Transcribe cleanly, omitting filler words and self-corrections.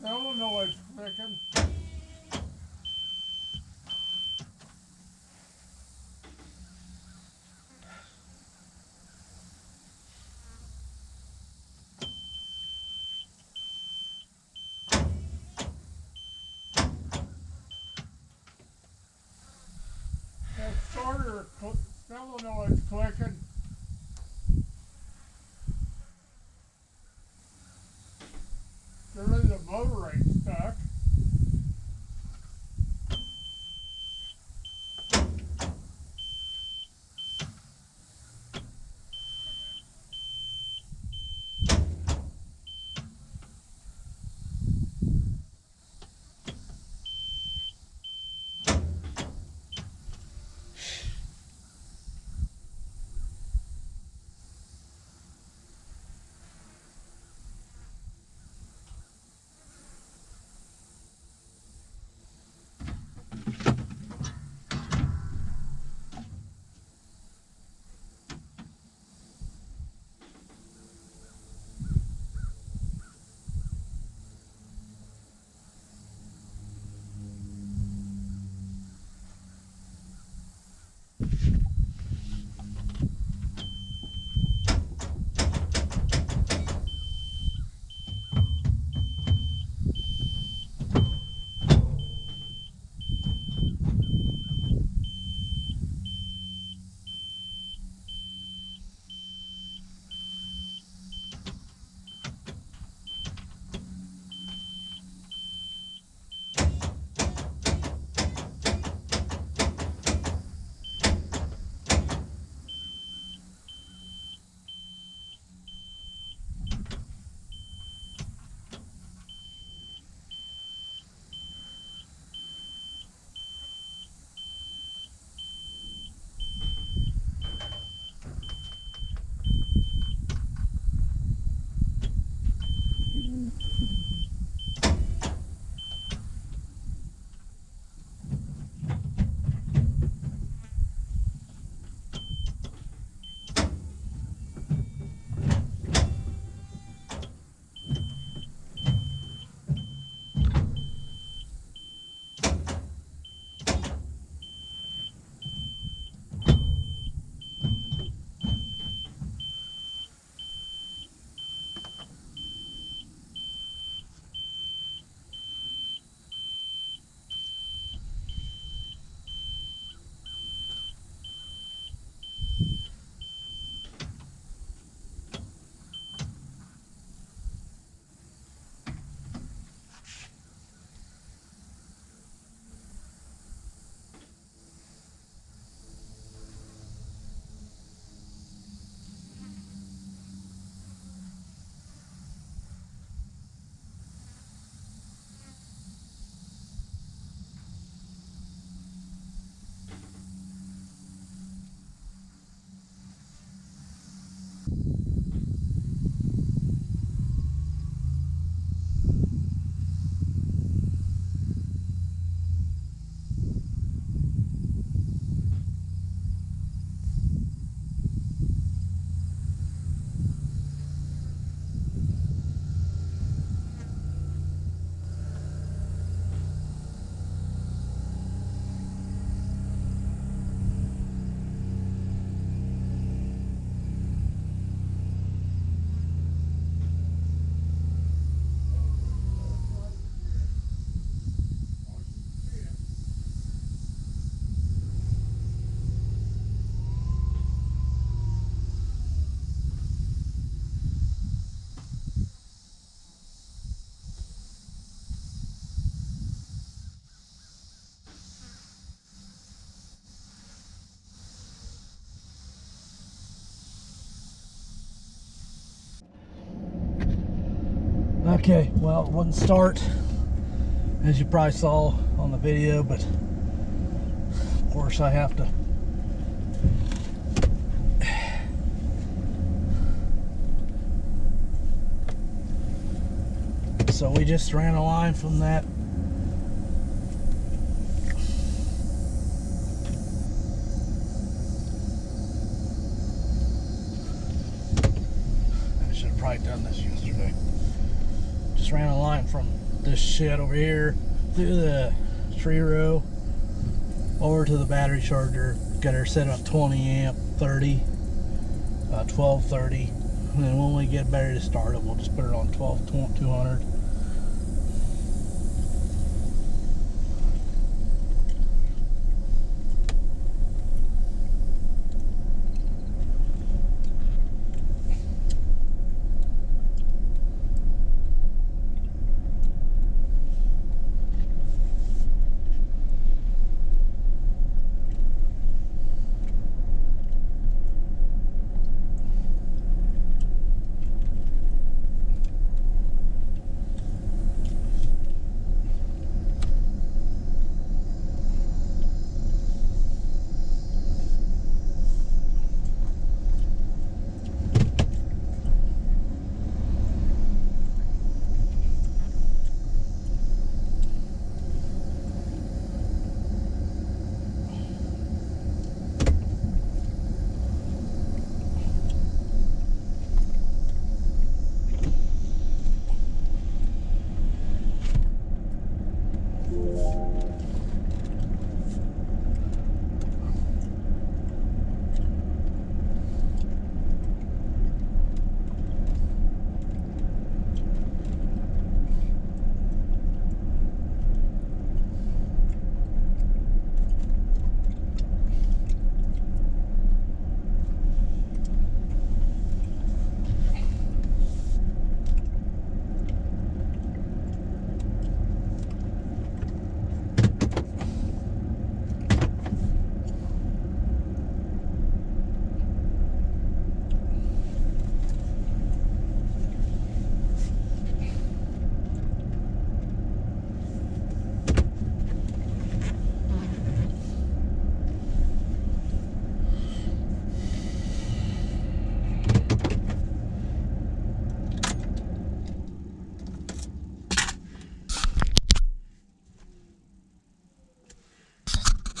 solenoid's clicking. That starter solenoid's clicking. Surely the motor ain't stuck. Okay, well, it wouldn't start, as you probably saw on the video, but of course I have to so we just ran a line from that I should have probably done this yesterday. Just ran a line from this shit over here through the tree row over to the battery charger. Got her set up 20 amp 30 1230, and then when we get battery to start it, we'll just put it on 200.